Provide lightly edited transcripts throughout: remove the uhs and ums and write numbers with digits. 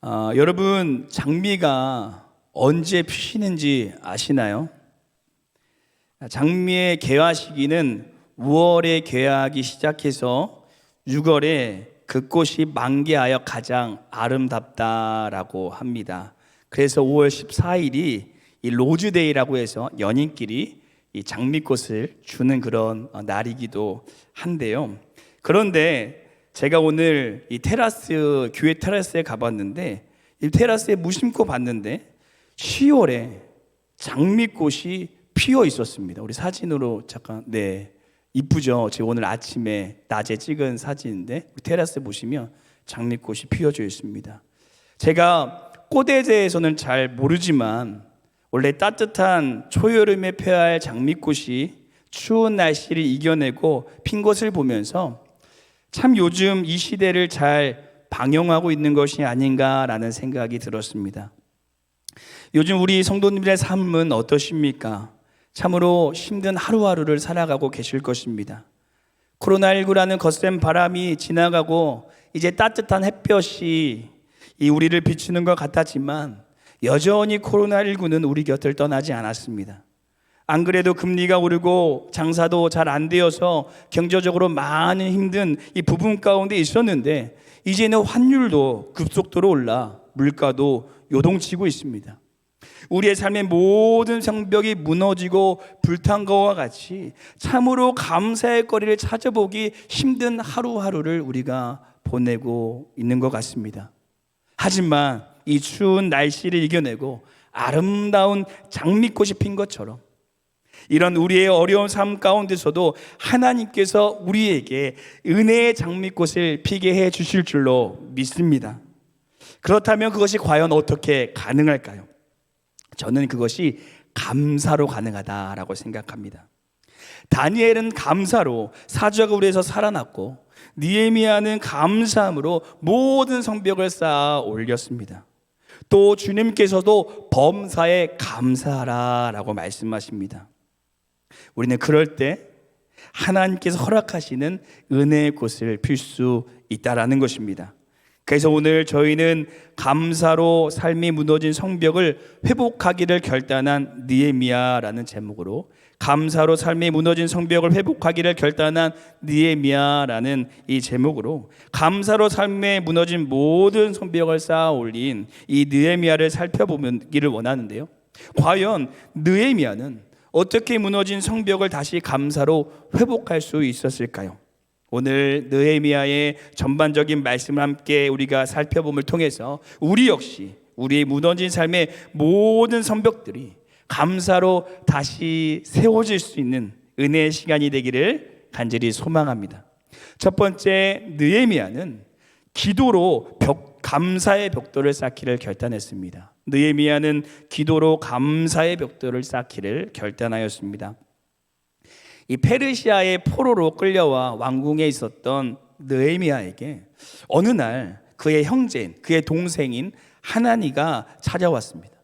여러분, 장미가 언제 피시는지 아시나요? 장미의 개화 시기는 5월에 개화하기 시작해서 6월에 그 꽃이 만개하여 가장 아름답다라고 합니다. 그래서 5월 14일이 이 로즈데이라고 해서 연인끼리 이 장미꽃을 주는 그런 날이기도 한데요. 그런데 제가 오늘 이 교회 테라스에 가봤는데, 이 테라스에 무심코 봤는데 10월에 장미꽃이 피어 있었습니다. 우리 사진으로 잠깐, 이쁘죠? 제가 오늘 아침에 낮에 찍은 사진인데 테라스 보시면 장미꽃이 피어져 있습니다. 제가 꽃에 대해서는 잘 모르지만 원래 따뜻한 초여름에 펴야 할 장미꽃이 추운 날씨를 이겨내고 핀 것을 보면서 참 요즘 이 시대를 잘 방영하고 있는 것이 아닌가라는 생각이 들었습니다. 요즘 우리 성도님들의 삶은 어떠십니까? 참으로 힘든 하루하루를 살아가고 계실 것입니다. 코로나19라는 거센 바람이 지나가고 이제 따뜻한 햇볕이 우리를 비추는 것 같았지만 여전히 코로나19는 우리 곁을 떠나지 않았습니다. 안 그래도 금리가 오르고 장사도 잘 안 되어서 경제적으로 많은 힘든 이 부분 가운데 있었는데 이제는 환율도 급속도로 올라 물가도 요동치고 있습니다. 우리의 삶의 모든 성벽이 무너지고 불탄 것과 같이 참으로 감사의 거리를 찾아보기 힘든 하루하루를 우리가 보내고 있는 것 같습니다. 하지만 이 추운 날씨를 이겨내고 아름다운 장미꽃이 핀 것처럼 이런 우리의 어려운 삶 가운데서도 하나님께서 우리에게 은혜의 장미꽃을 피게 해 주실 줄로 믿습니다. 그렇다면 그것이 과연 어떻게 가능할까요? 저는 그것이 감사로 가능하다라고 생각합니다. 다니엘은 감사로 사적으로 해서 살아났고 느헤미야는 감사함으로 모든 성벽을 쌓아 올렸습니다. 또 주님께서도 범사에 감사하라라고 말씀하십니다. 우리는 그럴 때 하나님께서 허락하시는 은혜의 꽃을 필 수 있다라는 것입니다. 그래서 오늘 저희는 감사로 삶이 무너진 성벽을 회복하기를 결단한 느헤미야라는 제목으로 감사로 삶이 무너진 성벽을 회복하기를 결단한 느헤미야라는 이 제목으로 감사로 삶에 무너진 모든 성벽을 쌓아 올린 이 느헤미야를 살펴보기를 원하는데요. 과연 느헤미야는 어떻게 무너진 성벽을 다시 감사로 회복할 수 있었을까요? 오늘 느헤미야의 전반적인 말씀을 함께 우리가 살펴봄을 통해서 우리 역시 우리의 무너진 삶의 모든 성벽들이 감사로 다시 세워질 수 있는 은혜의 시간이 되기를 간절히 소망합니다. 첫 번째, 느헤미야는 기도로 감사의 벽돌을 쌓기를 결단했습니다. 느헤미야는 기도로 감사의 벽돌을 쌓기를 결단하였습니다. 이 페르시아의 포로로 끌려와 왕궁에 있었던 느헤미야에게 어느 날 그의 형제인, 그의 동생인 하나니가 찾아왔습니다.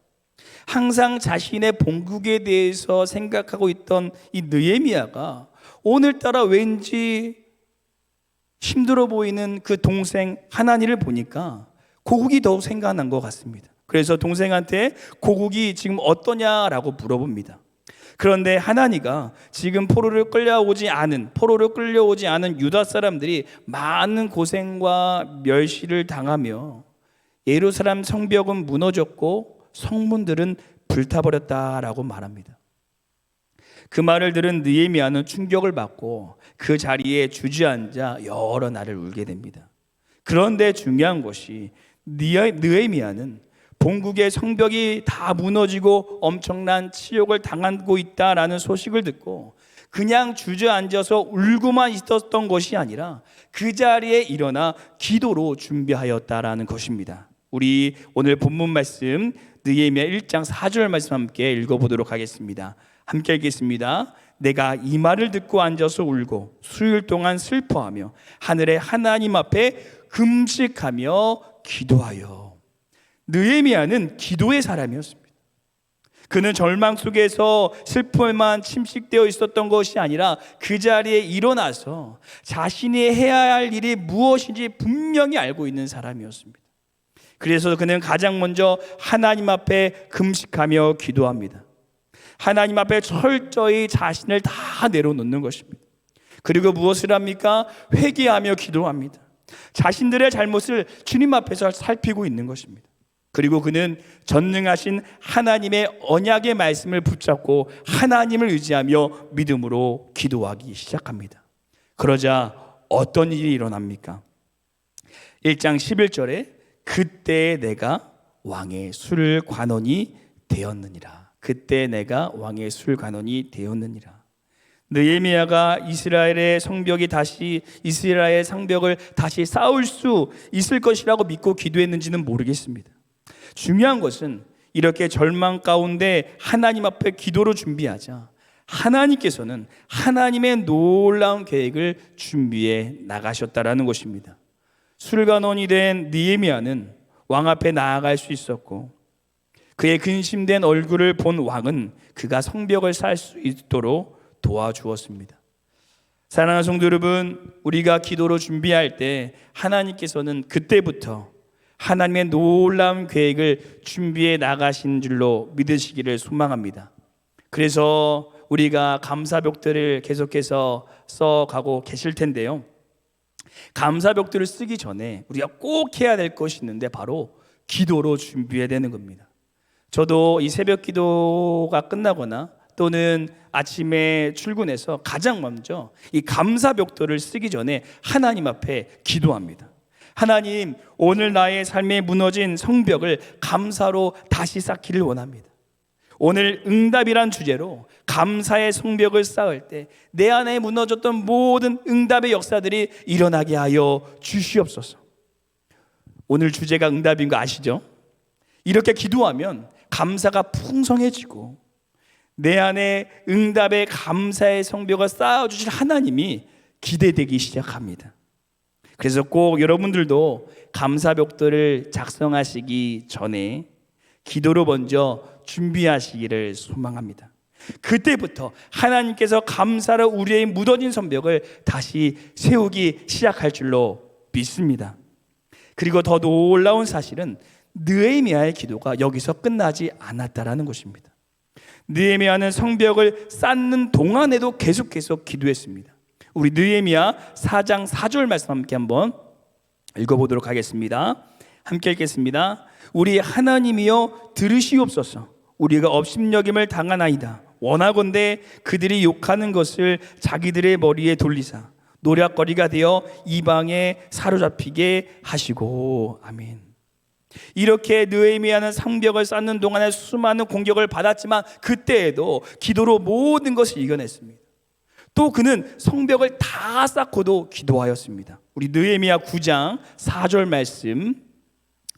항상 자신의 본국에 대해서 생각하고 있던 이 느헤미야가 오늘따라 왠지 힘들어 보이는 그 동생 하나니를 보니까 고국이 더욱 생각난 것 같습니다. 그래서 동생한테 고국이 지금 어떠냐라고 물어봅니다. 그런데 하나니가 지금 포로를 끌려오지 않은 유다 사람들이 많은 고생과 멸시를 당하며 예루살렘 성벽은 무너졌고 성문들은 불타버렸다라고 말합니다. 그 말을 들은 느헤미야는 충격을 받고 그 자리에 주저앉아 여러 날을 울게 됩니다. 그런데 중요한 것이 느헤미야는 본국의 성벽이 다 무너지고 엄청난 치욕을 당하고 있다라는 소식을 듣고 그냥 주저앉아서 울고만 있었던 것이 아니라 그 자리에 일어나 기도로 준비하였다라는 것입니다. 우리 오늘 본문 말씀 느헤미야 1장 4절 말씀 함께 읽어보도록 하겠습니다. 함께 읽겠습니다. 내가 이 말을 듣고 앉아서 울고 수일 동안 슬퍼하며 하늘의 하나님 앞에 금식하며 기도하여. 느헤미야는 기도의 사람이었습니다. 그는 절망 속에서 슬픔에만 침식되어 있었던 것이 아니라 그 자리에 일어나서 자신이 해야 할 일이 무엇인지 분명히 알고 있는 사람이었습니다. 그래서 그는 가장 먼저 하나님 앞에 금식하며 기도합니다. 하나님 앞에 철저히 자신을 다 내려놓는 것입니다. 그리고 무엇을 합니까? 회개하며 기도합니다. 자신들의 잘못을 주님 앞에서 살피고 있는 것입니다. 그리고 그는 전능하신 하나님의 언약의 말씀을 붙잡고 하나님을 의지하며 믿음으로 기도하기 시작합니다. 그러자 어떤 일이 일어납니까? 1장 11절에 그때 내가 왕의 술관원이 되었느니라. 그때 내가 왕의 술관원이 되었느니라. 느헤미야가 이스라엘의 성벽을 다시 쌓을 수 있을 것이라고 믿고 기도했는지는 모르겠습니다. 중요한 것은 이렇게 절망 가운데 하나님 앞에 기도로 준비하자 하나님께서는 하나님의 놀라운 계획을 준비해 나가셨다라는 것입니다. 술관원이 된 느헤미야는 왕 앞에 나아갈 수 있었고, 그의 근심된 얼굴을 본 왕은 그가 성벽을 쌓을 수 있도록 도와주었습니다. 사랑하는 성도 여러분, 우리가 기도로 준비할 때 하나님께서는 그때부터 하나님의 놀라운 계획을 준비해 나가신 줄로 믿으시기를 소망합니다. 그래서 우리가 감사벽들을 계속해서 써가고 계실 텐데요, 감사벽들을 쓰기 전에 우리가 꼭 해야 될 것이 있는데 바로 기도로 준비해야 되는 겁니다. 저도 이 새벽 기도가 끝나거나 또는 아침에 출근해서 가장 먼저 이 감사벽돌을 쓰기 전에 하나님 앞에 기도합니다. 하나님, 오늘 나의 삶에 무너진 성벽을 감사로 다시 쌓기를 원합니다. 오늘 응답이란 주제로 감사의 성벽을 쌓을 때 내 안에 무너졌던 모든 응답의 역사들이 일어나게 하여 주시옵소서. 오늘 주제가 응답인 거 아시죠? 이렇게 기도하면 감사가 풍성해지고 내 안에 응답의 감사의 성벽을 쌓아주실 하나님이 기대되기 시작합니다. 그래서 꼭 여러분들도 감사벽들을 작성하시기 전에 기도로 먼저 준비하시기를 소망합니다. 그때부터 하나님께서 감사로 우리의 무너진 성벽을 다시 세우기 시작할 줄로 믿습니다. 그리고 더 놀라운 사실은 느헤미야의 기도가 여기서 끝나지 않았다라는 것입니다. 느헤미야는 성벽을 쌓는 동안에도 계속해서 기도했습니다. 우리 느헤미야 4장 4절 말씀 함께 한번 읽어보도록 하겠습니다. 함께 읽겠습니다. 우리 하나님이여 들으시옵소서. 우리가 업신여김을 당하나이다. 원하건대 그들이 욕하는 것을 자기들의 머리에 돌리사 노략거리가 되어 이방에 사로잡히게 하시고. 아멘. 이렇게 느헤미야는 성벽을 쌓는 동안에 수많은 공격을 받았지만 그때에도 기도로 모든 것을 이겨냈습니다. 또 그는 성벽을 다 쌓고도 기도하였습니다. 우리 느헤미야 9장 4절 말씀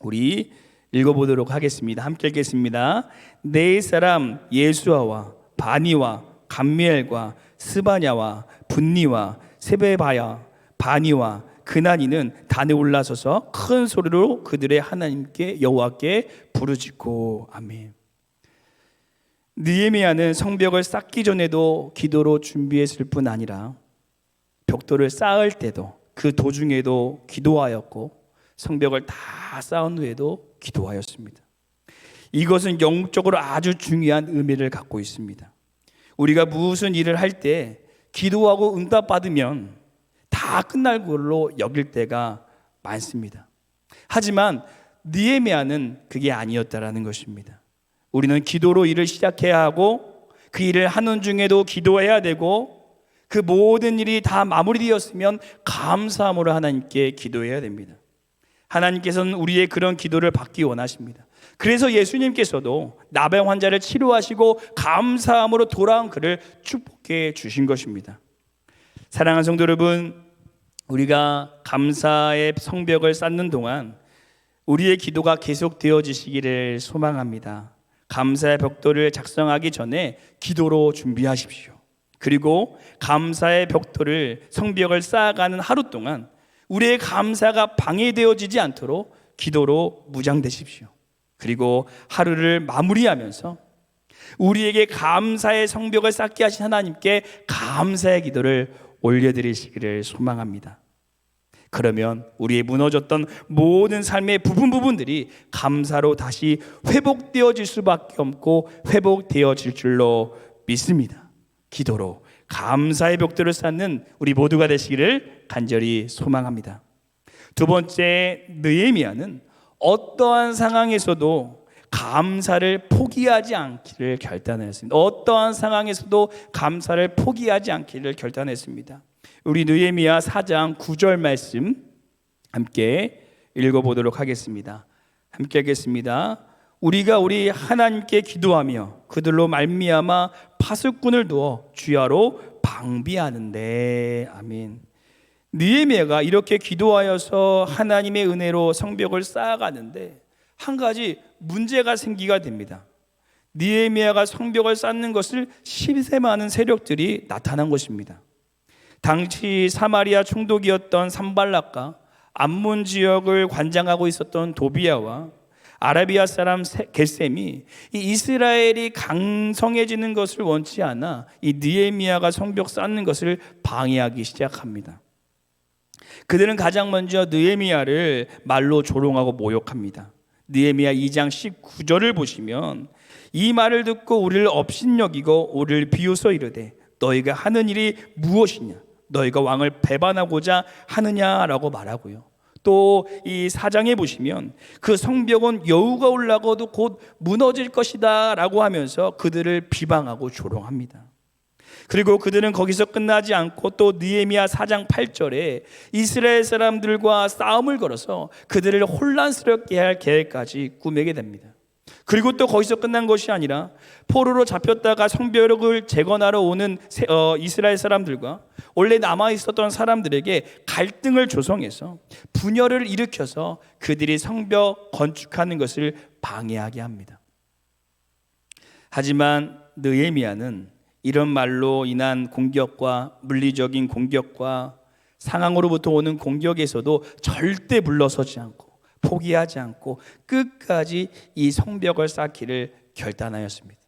우리 읽어보도록 하겠습니다. 함께 읽겠습니다. 네 사람 예수아와 바니와 감미엘과 스바냐와 분니와 세베바야 바니와 그나니는 단에 올라서서 큰 소리로 그들의 하나님께 여호와께 부르짖고. 아멘. 느헤미야는 성벽을 쌓기 전에도 기도로 준비했을 뿐 아니라 벽돌을 쌓을 때도 그 도중에도 기도하였고 성벽을 다 쌓은 후에도 기도하였습니다. 이것은 영적으로 아주 중요한 의미를 갖고 있습니다. 우리가 무슨 일을 할 때 기도하고 응답받으면 다 끝날 걸로 여길 때가 많습니다. 하지만 느헤미야는 그게 아니었다라는 것입니다. 우리는 기도로 일을 시작해야 하고 그 일을 하는 중에도 기도해야 되고 그 모든 일이 다 마무리되었으면 감사함으로 하나님께 기도해야 됩니다. 하나님께서는 우리의 그런 기도를 받기 원하십니다. 그래서 예수님께서도 나병 환자를 치료하시고 감사함으로 돌아온 그를 축복해 주신 것입니다. 사랑하는 성도 여러분, 우리가 감사의 성벽을 쌓는 동안 우리의 기도가 계속되어지시기를 소망합니다. 감사의 벽돌을 작성하기 전에 기도로 준비하십시오. 그리고 감사의 벽돌을 성벽을 쌓아가는 하루 동안 우리의 감사가 방해되어지지 않도록 기도로 무장되십시오. 그리고 하루를 마무리하면서 우리에게 감사의 성벽을 쌓게 하신 하나님께 감사의 기도를 올려드리시기를 소망합니다. 그러면 우리의 무너졌던 모든 삶의 부분들이 감사로 다시 회복되어질 수밖에 없고 회복되어질 줄로 믿습니다. 기도로 감사의 벽돌을 쌓는 우리 모두가 되시기를 간절히 소망합니다. 두 번째, 느헤미야는 어떠한 상황에서도 감사를 포기하지 않기를 결단했습니다. 어떠한 상황에서도 감사를 포기하지 않기를 결단했습니다. 우리 느헤미야 4장 9절 말씀 함께 읽어보도록 하겠습니다. 함께 하겠습니다. 우리가 우리 하나님께 기도하며 그들로 말미암아 파수꾼을 두어 주야로 방비하는데. 아멘. 느헤미야가 이렇게 기도하여서 하나님의 은혜로 성벽을 쌓아가는데 한 가지 문제가 생기게 됩니다. 느헤미야가 성벽을 쌓는 것을 심셈하는 세력들이 나타난 것입니다. 당시 사마리아 총독이었던 산발락과 암몬 지역을 관장하고 있었던 도비야와 아라비아 사람 겟셈이 이 이스라엘이 강성해지는 것을 원치 않아 이 느헤미야가 성벽 쌓는 것을 방해하기 시작합니다. 그들은 가장 먼저 느헤미야를 말로 조롱하고 모욕합니다. 느헤미야 2장 19절을 보시면 이 말을 듣고 우리를 업신여기고 우리를 비웃어 이르되 너희가 하는 일이 무엇이냐, 너희가 왕을 배반하고자 하느냐라고 말하고요. 또 이 4장에 보시면 그 성벽은 여우가 올라가도 곧 무너질 것이다 라고 하면서 그들을 비방하고 조롱합니다. 그리고 그들은 거기서 끝나지 않고 또 느헤미야 4장 8절에 이스라엘 사람들과 싸움을 걸어서 그들을 혼란스럽게 할 계획까지 꾸미게 됩니다. 그리고 또 거기서 끝난 것이 아니라 포로로 잡혔다가 성벽을 재건하러 오는 이스라엘 사람들과 원래 남아 있었던 사람들에게 갈등을 조성해서 분열을 일으켜서 그들이 성벽 건축하는 것을 방해하게 합니다. 하지만 느헤미야는 이런 말로 인한 공격과 물리적인 공격과 상황으로부터 오는 공격에서도 절대 물러서지 않고 포기하지 않고 끝까지 이 성벽을 쌓기를 결단하였습니다.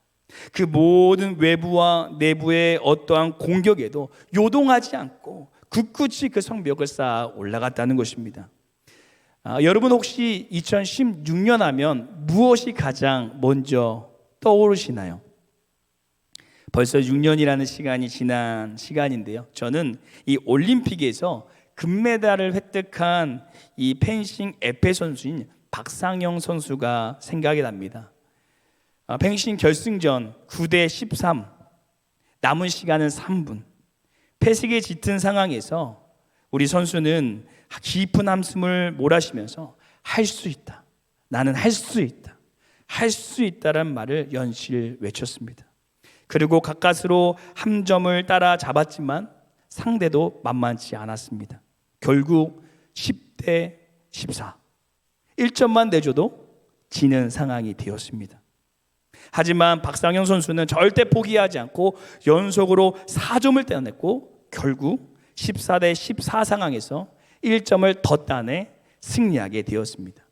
그 모든 외부와 내부의 어떠한 공격에도 요동하지 않고 굳굳이 그 성벽을 쌓아 올라갔다는 것입니다. 여러분 혹시 2016년 하면 무엇이 가장 먼저 떠오르시나요? 벌써 6년이라는 시간이 지난 시간인데요. 저는 이 올림픽에서 금메달을 획득한 이 펜싱 에페 선수인 박상영 선수가 생각이 납니다. 펜싱 결승전 9대 13, 남은 시간은 3분. 패식에 짙은 상황에서 우리 선수는 깊은 한숨을 몰아쉬면서 할 수 있다. 나는 할 수 있다. 할 수 있다라는 말을 연실 외쳤습니다. 그리고 가까스로 한 점을 따라 잡았지만 상대도 만만치 않았습니다. 결국 10대 14, 1점만 내줘도 지는 상황이 되었습니다. 하지만 박상영 선수는 절대 포기하지 않고 연속으로 4점을 떼어냈고 결국 14대 14 상황에서 1점을 더 따내 승리하게 되었습니다.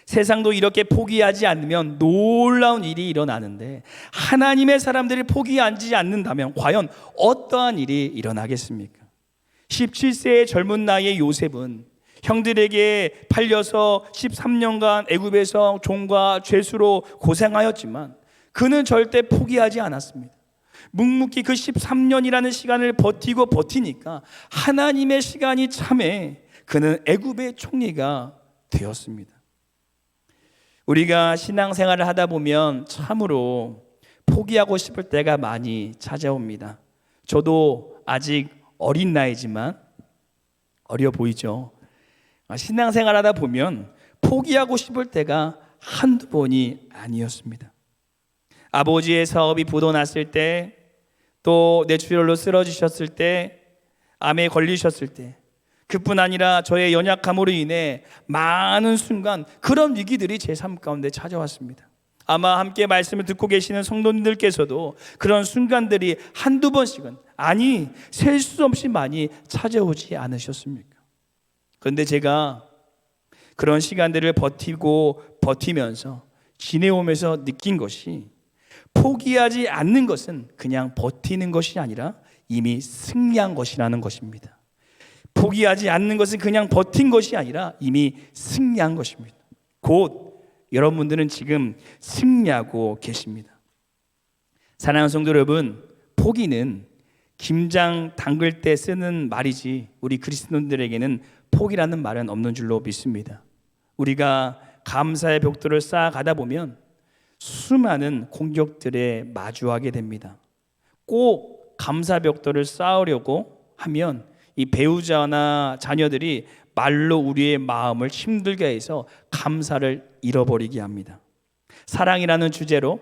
세상도 이렇게 포기하지 않으면 놀라운 일이 일어나는데 하나님의 사람들이 포기하지 않는다면 과연 어떠한 일이 일어나겠습니까? 17세의 젊은 나이의 요셉은 형들에게 팔려서 13년간 애굽에서 종과 죄수로 고생하였지만 그는 절대 포기하지 않았습니다. 묵묵히 그 13년이라는 시간을 버티니까 하나님의 시간이 참에 그는 애굽의 총리가 되었습니다. 우리가 신앙생활을 하다 보면 참으로 포기하고 싶을 때가 많이 찾아옵니다. 저도 아직 어린 나이지만 어려 보이죠. 신앙생활 하다 보면 포기하고 싶을 때가 한두 번이 아니었습니다. 아버지의 사업이 부도났을 때, 또 뇌출혈로 쓰러지셨을 때, 암에 걸리셨을 때, 그뿐 아니라 저의 연약함으로 인해 많은 순간 그런 위기들이 제 삶 가운데 찾아왔습니다. 아마 함께 말씀을 듣고 계시는 성도님들께서도 그런 순간들이 한두 번씩은, 아니 셀 수 없이 많이 찾아오지 않으셨습니까? 그런데 제가 그런 시간들을 버티면서 지내오면서 느낀 것이, 포기하지 않는 것은 그냥 버티는 것이 아니라 이미 승리한 것이라는 것입니다. 포기하지 않는 것은 그냥 버틴 것이 아니라 이미 승리한 것입니다. 곧 여러분들은 지금 승리하고 계십니다. 사랑하는 성도 여러분, 포기는 김장 담글 때 쓰는 말이지 우리 그리스도인들에게는 포기라는 말은 없는 줄로 믿습니다. 우리가 감사의 벽돌을 쌓아가다 보면 수많은 공격들에 마주하게 됩니다. 꼭 감사 벽돌을 쌓으려고 하면 이 배우자나 자녀들이 말로 우리의 마음을 힘들게 해서 감사를 잃어버리게 합니다. 사랑이라는 주제로,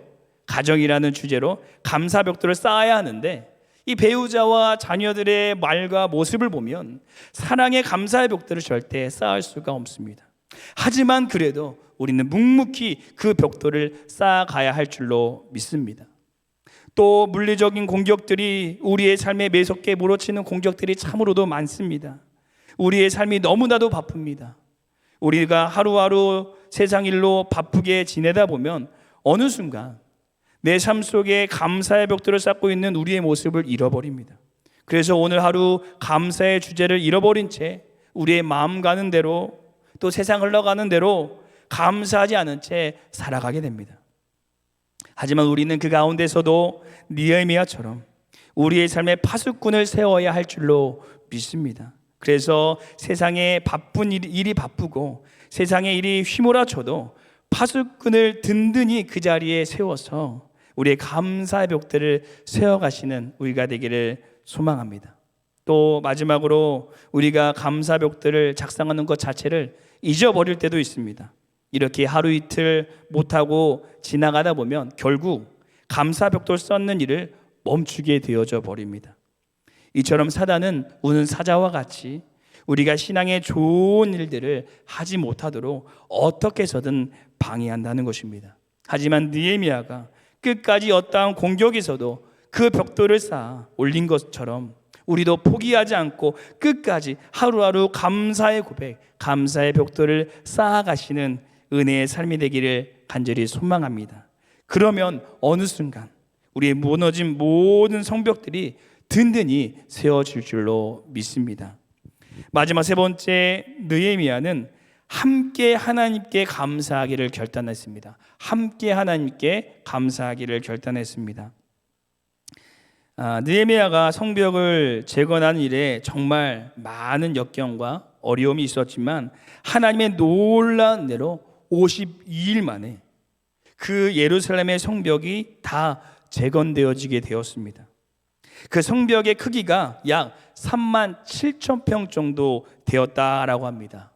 가정이라는 주제로 감사 벽돌을 쌓아야 하는데 이 배우자와 자녀들의 말과 모습을 보면 사랑의 감사의 벽돌을 절대 쌓을 수가 없습니다. 하지만 그래도 우리는 묵묵히 그 벽돌을 쌓아가야 할 줄로 믿습니다. 또 물리적인 공격들이 우리의 삶에 매섭게 몰아치는 공격들이 참으로도 많습니다. 우리의 삶이 너무나도 바쁩니다. 우리가 하루하루 세상 일로 바쁘게 지내다 보면 어느 순간 내 삶 속에 감사의 벽돌을 쌓고 있는 우리의 모습을 잃어버립니다. 그래서 오늘 하루 감사의 주제를 잃어버린 채 우리의 마음 가는 대로 또 세상 흘러가는 대로 감사하지 않은 채 살아가게 됩니다. 하지만 우리는 그 가운데서도 느헤미야처럼 우리의 삶에 파수꾼을 세워야 할 줄로 믿습니다. 그래서 세상에 바쁜 일이 바쁘고 세상의 일이 휘몰아쳐도 파수꾼을 든든히 그 자리에 세워서 우리의 감사의 벽들을 세워가시는 우리가 되기를 소망합니다. 또 마지막으로 우리가 감사 벽들을 작성하는 것 자체를 잊어버릴 때도 있습니다. 이렇게 하루 이틀 못하고 지나가다 보면 결국 감사 벽돌 쌓는 일을 멈추게 되어져 버립니다. 이처럼 사단은 우는 사자와 같이 우리가 신앙의 좋은 일들을 하지 못하도록 어떻게 해서든 방해한다는 것입니다. 하지만 느헤미야가 끝까지 어떠한 공격에서도 그 벽돌을 쌓아 올린 것처럼 우리도 포기하지 않고 끝까지 하루하루 감사의 고백, 감사의 벽돌을 쌓아가시는 은혜의 삶이 되기를 간절히 소망합니다. 그러면 어느 순간 우리의 무너진 모든 성벽들이 든든히 세워질 줄로 믿습니다. 마지막 세 번째, 느헤미야는 함께 하나님께 감사하기를 결단했습니다. 함께 하나님께 감사하기를 결단했습니다. 느헤미야가 성벽을 재건하는 일에 정말 많은 역경과 어려움이 있었지만 하나님의 놀라운 은혜로 52일 만에 그 예루살렘의 성벽이 다 재건되어지게 되었습니다. 그 성벽의 크기가 약 3만 7천 평 정도 되었다라고 합니다.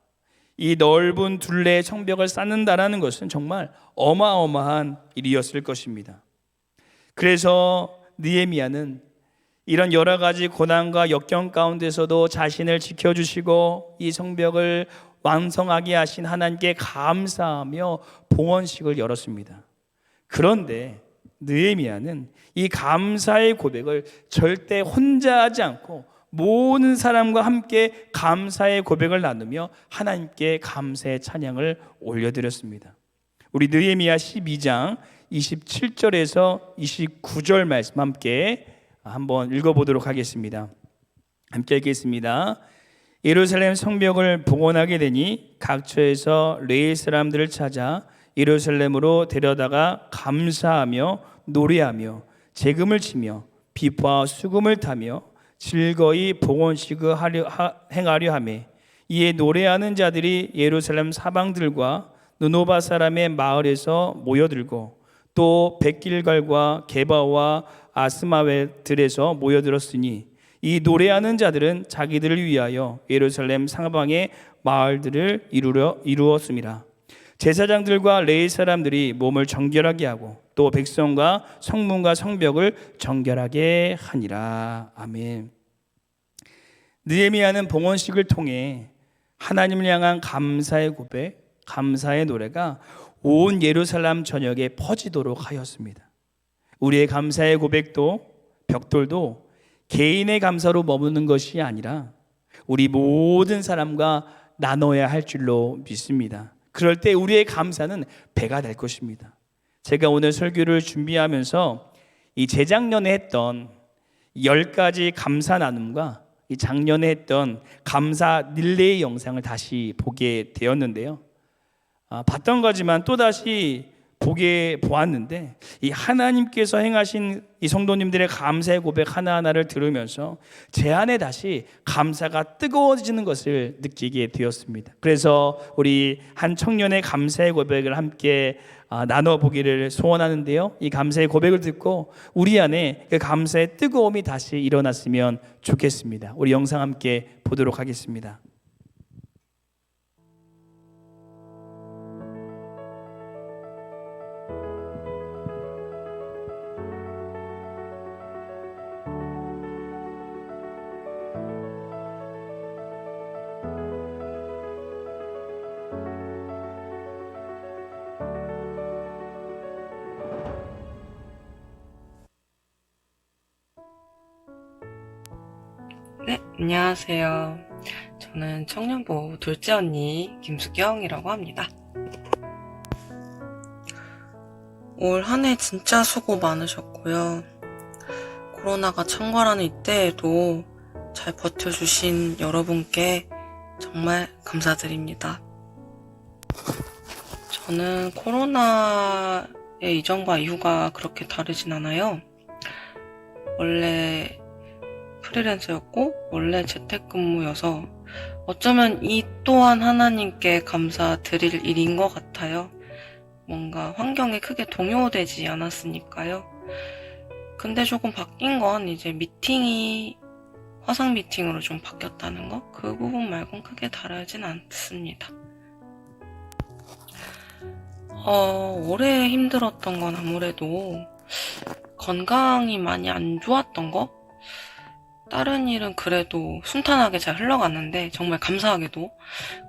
이 넓은 둘레의 성벽을 쌓는다라는 것은 정말 어마어마한 일이었을 것입니다. 그래서 느헤미야는 이런 여러 가지 고난과 역경 가운데서도 자신을 지켜주시고 이 성벽을 완성하게 하신 하나님께 감사하며 봉헌식을 열었습니다. 그런데 느헤미야는 이 감사의 고백을 절대 혼자 하지 않고 모든 사람과 함께 감사의 고백을 나누며 하나님께 감사의 찬양을 올려드렸습니다. 우리 느헤미야 12장 27절에서 29절 말씀 함께 한번 읽어보도록 하겠습니다. 함께 읽겠습니다. 예루살렘 성벽을 봉헌하게 되니 각처에서 레위 사람들을 찾아 예루살렘으로 데려다가 감사하며 노래하며 재금을 치며 비파 수금을 타며 즐거이 봉헌식을 행하려 하며 이에 노래하는 자들이 예루살렘 사방들과 느노바 사람의 마을에서 모여들고 또 백길갈과 게바와 아스마웨들에서 모여들었으니 이 노래하는 자들은 자기들을 위하여 예루살렘 사방의 마을들을 이루었음이라. 제사장들과 레위 사람들이 몸을 정결하게 하고 또 백성과 성문과 성벽을 정결하게 하니라. 아멘. 느헤미야는 봉헌식을 통해 하나님을 향한 감사의 고백, 감사의 노래가 온 예루살렘 전역에 퍼지도록 하였습니다. 우리의 감사의 고백도 벽돌도 개인의 감사로 머무는 것이 아니라 우리 모든 사람과 나눠야 할 줄로 믿습니다. 그럴 때 우리의 감사는 배가 될 것입니다. 제가 오늘 설교를 준비하면서 이 재작년에 했던 10가지 감사 나눔과 이 작년에 했던 감사 릴레이 영상을 다시 보게 되었는데요. 봤던 거지만 또다시 보았는데, 이 하나님께서 행하신 이 성도님들의 감사의 고백 하나하나를 들으면서 제 안에 다시 감사가 뜨거워지는 것을 느끼게 되었습니다. 그래서 우리 한 청년의 감사의 고백을 함께 나눠보기를 소원하는데요, 이 감사의 고백을 듣고 우리 안에 그 감사의 뜨거움이 다시 일어났으면 좋겠습니다. 우리 영상 함께 보도록 하겠습니다. 네, 안녕하세요. 저는 청년부 둘째 언니 김수경이라고 합니다. 올 한 해 진짜 수고 많으셨고요. 코로나가 창궐하는 이때에도 잘 버텨주신 여러분께 정말 감사드립니다. 저는 코로나의 이전과 이후가 그렇게 다르진 않아요. 원래 프리랜서였고 원래 재택근무여서 어쩌면 이 또한 하나님께 감사드릴 일인 것 같아요. 뭔가 환경에 크게 동요되지 않았으니까요. 근데 조금 바뀐 건 이제 미팅이 화상 미팅으로 좀 바뀌었다는 거? 그 부분 말곤 크게 다르진 않습니다. 올해 힘들었던 건 아무래도 건강이 많이 안 좋았던 거? 다른 일은 그래도 순탄하게 잘 흘러갔는데 정말 감사하게도,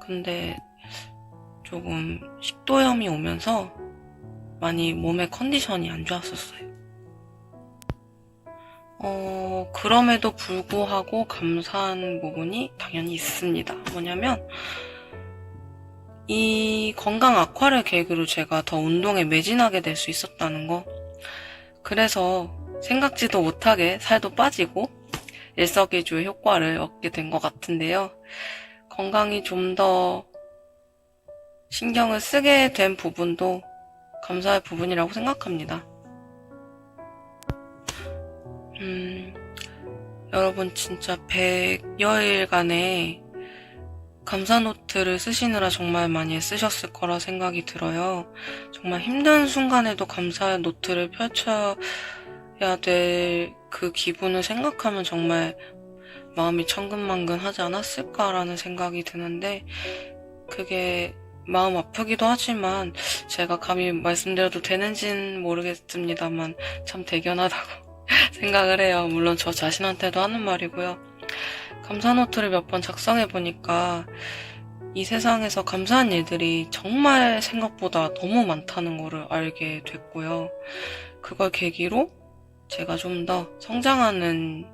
근데 조금 식도염이 오면서 많이 몸의 컨디션이 안 좋았었어요. 그럼에도 불구하고 감사한 부분이 당연히 있습니다. 뭐냐면 이 건강 악화를 계기로 제가 더 운동에 매진하게 될 수 있었다는 거. 그래서 생각지도 못하게 살도 빠지고 일석이조의 효과를 얻게 된 것 같은데요. 건강이 좀 더 신경을 쓰게 된 부분도 감사할 부분이라고 생각합니다. 여러분 진짜 100여일간의 감사 노트를 쓰시느라 정말 많이 쓰셨을 거라 생각이 들어요. 정말 힘든 순간에도 감사의 노트를 펼쳐야 될 그 기분을 생각하면 정말 마음이 천근만근하지 않았을까라는 생각이 드는데, 그게 마음 아프기도 하지만 제가 감히 말씀드려도 되는지는 모르겠습니다만 참 대견하다고 생각을 해요. 물론 저 자신한테도 하는 말이고요. 감사 노트를 몇 번 작성해 보니까 이 세상에서 감사한 일들이 정말 생각보다 너무 많다는 거를 알게 됐고요. 그걸 계기로 제가 좀 더 성장하는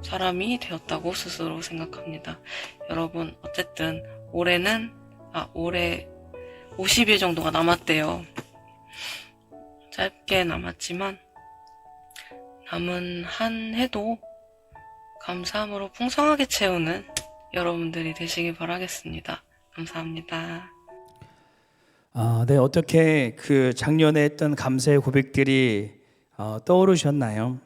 사람이 되었다고 스스로 생각합니다. 여러분 어쨌든 올해 50일 정도가 남았대요. 짧게 남았지만 남은 한 해도 감사함으로 풍성하게 채우는 여러분들이 되시길 바라겠습니다. 감사합니다. 네, 어떻게 그 작년에 했던 감사의 고백들이 떠오르셨나요?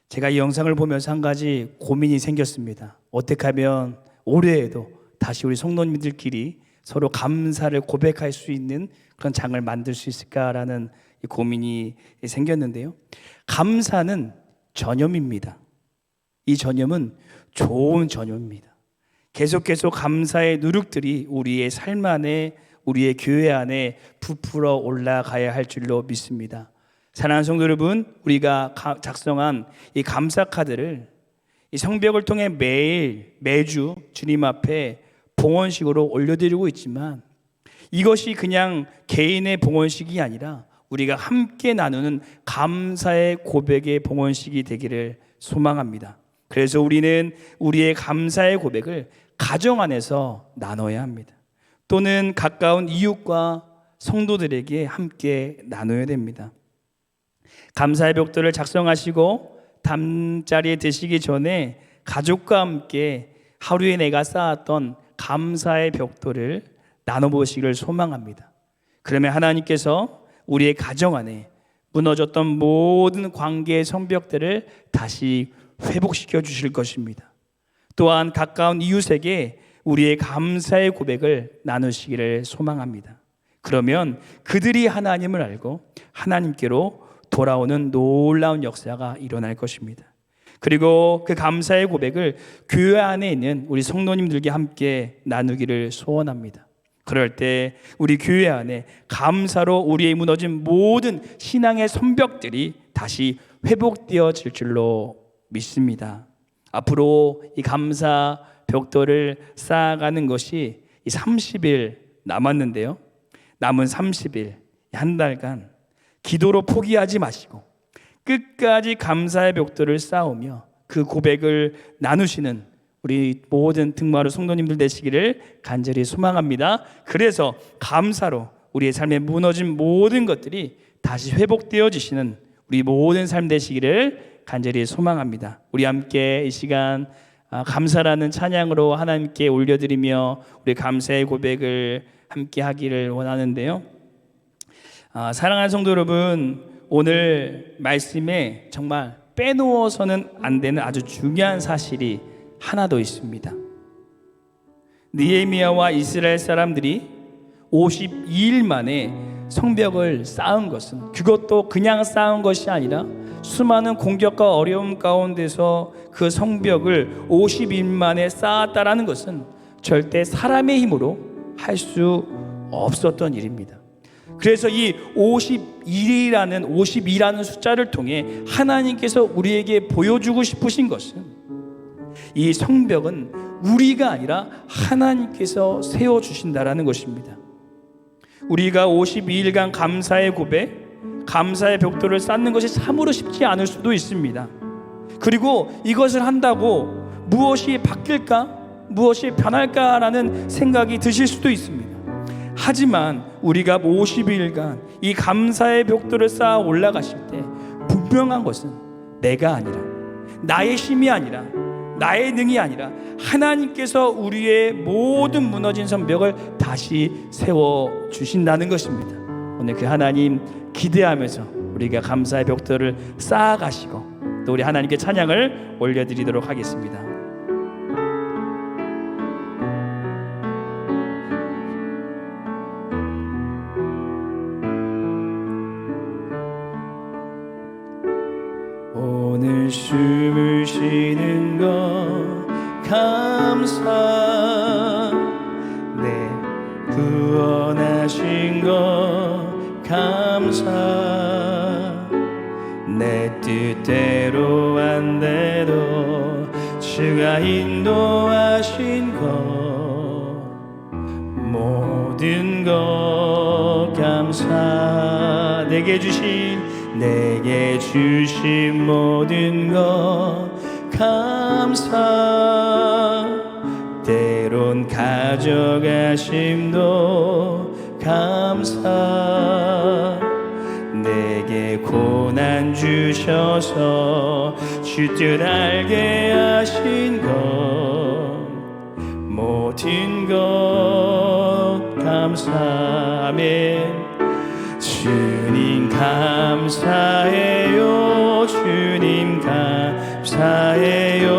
제가 이 영상을 보면서 한 가지 고민이 생겼습니다. 어떻게 하면 올해에도 다시 우리 성도님들끼리 서로 감사를 고백할 수 있는 그런 장을 만들 수 있을까라는 이 고민이 생겼는데요. 감사는 전염입니다. 이 전염은 좋은 전염입니다. 계속 감사의 누룩들이 우리의 삶 안에, 우리의 교회 안에 부풀어 올라가야 할 줄로 믿습니다. 사랑하는 성도 여러분, 우리가 작성한 이 감사 카드를 이 성벽을 통해 매주 주님 앞에 봉헌식으로 올려드리고 있지만, 이것이 그냥 개인의 봉헌식이 아니라 우리가 함께 나누는 감사의 고백의 봉헌식이 되기를 소망합니다. 그래서 우리는 우리의 감사의 고백을 가정 안에서 나눠야 합니다. 또는 가까운 이웃과 성도들에게 함께 나눠야 됩니다. 감사의 벽돌을 작성하시고 담자리에 드시기 전에 가족과 함께 하루에 내가 쌓았던 감사의 벽돌을 나눠보시기를 소망합니다. 그러면 하나님께서 우리의 가정 안에 무너졌던 모든 관계의 성벽들을 다시 회복시켜 주실 것입니다. 또한 가까운 이웃에게 우리의 감사의 고백을 나누시기를 소망합니다. 그러면 그들이 하나님을 알고 하나님께로 돌아오는 놀라운 역사가 일어날 것입니다. 그리고 그 감사의 고백을 교회 안에 있는 우리 성도님들께 함께 나누기를 소원합니다. 그럴 때 우리 교회 안에 감사로 우리의 무너진 모든 신앙의 성벽들이 다시 회복되어질 줄로 믿습니다. 앞으로 이 감사 벽돌을 쌓아가는 것이 이 30일 남았는데요. 남은 30일, 한 달간 기도로 포기하지 마시고 끝까지 감사의 벽돌을 쌓으며 그 고백을 나누시는 우리 모든 등마루 성도님들 되시기를 간절히 소망합니다. 그래서 감사로 우리의 삶에 무너진 모든 것들이 다시 회복되어지시는 우리 모든 삶 되시기를 간절히 소망합니다. 우리 함께 이 시간 감사라는 찬양으로 하나님께 올려드리며 우리 감사의 고백을 함께 하기를 원하는데요. 사랑하는 성도 여러분, 오늘 말씀에 정말 빼놓아서는 안 되는 아주 중요한 사실이 하나 더 있습니다. 느헤미야와 이스라엘 사람들이 52일 만에 성벽을 쌓은 것은, 그것도 그냥 쌓은 것이 아니라 수많은 공격과 어려움 가운데서 그 성벽을 50일 만에 쌓았다라는 것은 절대 사람의 힘으로 할 수 없었던 일입니다. 그래서 이 52라는 숫자를 통해 하나님께서 우리에게 보여주고 싶으신 것은 이 성벽은 우리가 아니라 하나님께서 세워주신다라는 것입니다. 우리가 52일간 감사의 고백, 감사의 벽돌을 쌓는 것이 참으로 쉽지 않을 수도 있습니다. 그리고 이것을 한다고 무엇이 바뀔까? 무엇이 변할까라는 생각이 드실 수도 있습니다. 하지만 우리가 52일간 이 감사의 벽돌을 쌓아 올라가실 때 분명한 것은 내가 아니라, 나의 힘이 아니라, 나의 능이 아니라 하나님께서 우리의 모든 무너진 성벽을 다시 세워주신다는 것입니다. 오늘 그 하나님 기대하면서 우리가 감사의 벽돌을 쌓아가시고 또 우리 하나님께 찬양을 올려드리도록 하겠습니다. 오늘 숨을 쉬는 것 감사, 내 구원하신 것 감사, 내 뜻대로 안 돼도 주가 인도하신 것 모든 것 감사, 내게 주신 모든 것 감사, 때론 가져가심도 감사, 내게 고난 주셔서 주 뜻 알게 하신 것 모든 것 감사. 아멘. 주님 감사해요, 주님 감사해요,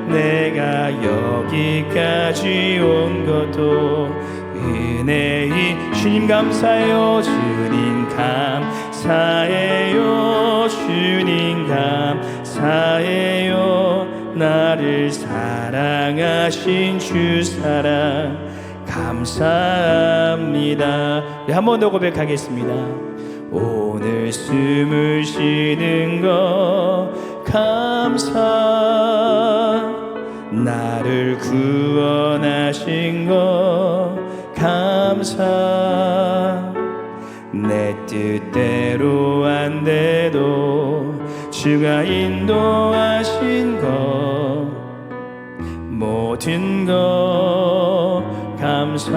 내가 여기까지 온 것도 은혜이. 주님 감사해요, 주님 감사해요, 주님 감사해요, 나를 사랑하신 주 사랑 감사합니다. 네, 한 번 더 고백하겠습니다. 오늘 숨을 쉬는 것 감사, 나를 구원하신 것 감사, 내 뜻대로 안 돼도 주가 인도하신 것 모든 것 감사,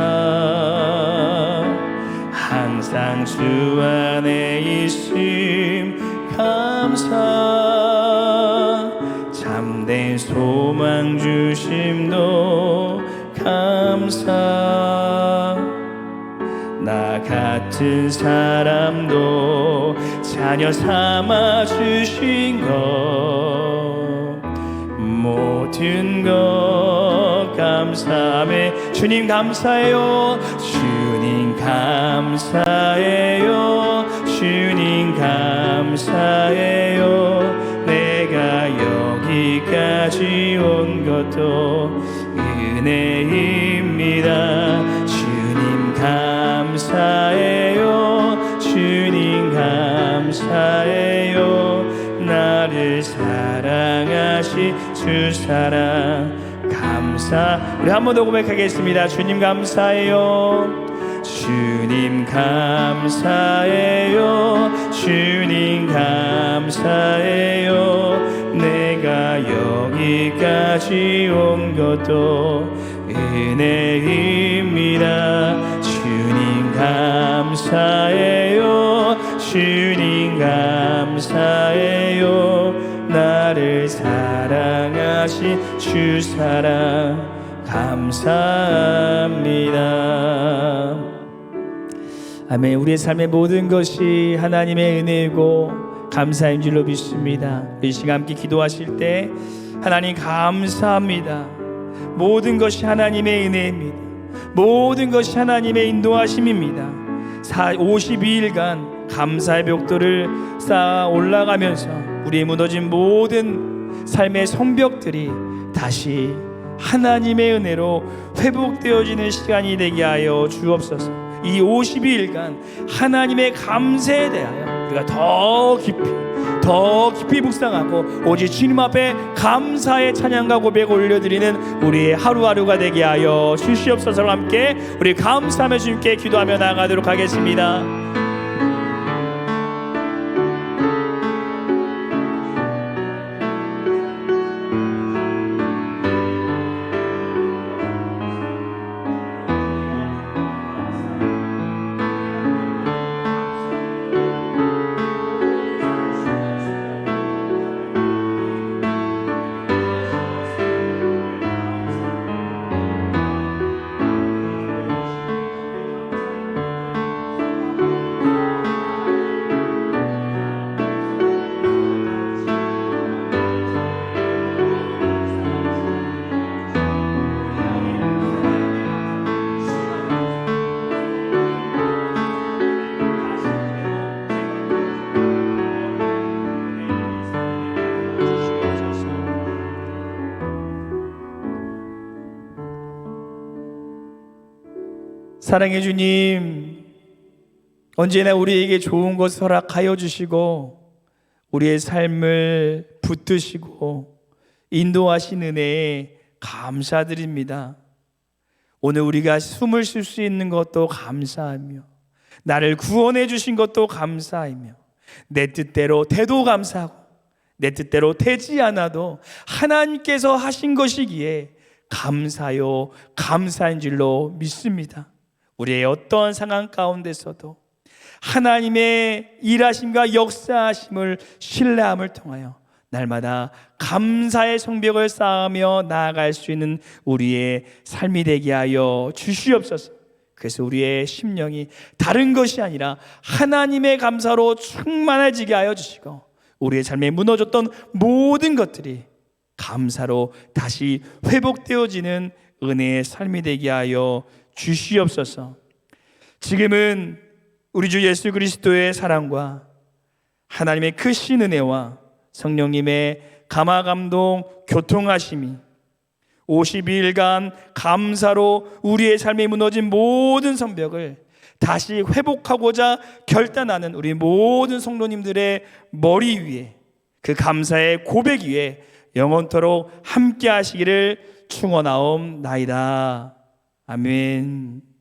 항상 주 안에 있음 감사, 참 참된 소망 주심도 감사. 나 같은 사람도 자녀 삼아 주신 것 모든 것 감사함에 주님 감사해요. 주님 감사해요. 주님 감사해요. 내가 여기까지 온 것도 은혜입니다. 주님 감사해요. 주님 감사해요. 나를 사랑하시 주 사랑 감사. 우리 한 번 더 고백하겠습니다. 주님 감사해요. 주님 감사해요. 주님 감사해요. 내가 여기까지 온 것도 은혜입니다. 주님 감사해요. 주님 감사해요. 나를 사랑하신 주 사랑 감사합니다. 아멘. 우리의 삶의 모든 것이 하나님의 은혜이고 감사인 줄로 믿습니다. 이 시간 함께 기도하실 때 하나님 감사합니다. 모든 것이 하나님의 은혜입니다. 모든 것이 하나님의 인도하심입니다. 52일간 감사의 벽돌을 쌓아 올라가면서 우리의 무너진 모든 삶의 성벽들이 다시 하나님의 은혜로 회복되어지는 시간이 되게 하여 주옵소서. 이 52일간 하나님의 감사에 대하여 우리가 더 깊이 묵상하고 오직 주님 앞에 감사의 찬양과 고백 올려드리는 우리의 하루하루가 되게 하여 주시옵소서. 함께 우리 감사하며 주님께 기도하며 나아가도록 하겠습니다. 사랑해 주님, 언제나 우리에게 좋은 것을 허락하여 주시고 우리의 삶을 붙드시고 인도하신 은혜에 감사드립니다. 오늘 우리가 숨을 쉴 수 있는 것도 감사하며 나를 구원해 주신 것도 감사하며 내 뜻대로 돼도 감사하고 내 뜻대로 되지 않아도 하나님께서 하신 것이기에 감사요 감사인 줄로 믿습니다. 우리의 어떠한 상황 가운데서도 하나님의 일하심과 역사하심을 신뢰함을 통하여 날마다 감사의 성벽을 쌓으며 나아갈 수 있는 우리의 삶이 되게 하여 주시옵소서. 그래서 우리의 심령이 다른 것이 아니라 하나님의 감사로 충만해지게 하여 주시고 우리의 삶에 무너졌던 모든 것들이 감사로 다시 회복되어지는 은혜의 삶이 되게 하여 주시옵소서. 지금은 우리 주 예수 그리스도의 사랑과 하나님의 크신 은혜와 성령님의 감화감동 교통하심이 52일간 감사로 우리의 삶에 무너진 모든 성벽을 다시 회복하고자 결단하는 우리 모든 성도님들의 머리 위에 그 감사의 고백 위에 영원토록 함께 하시기를 축원하옵나이다. 아멘.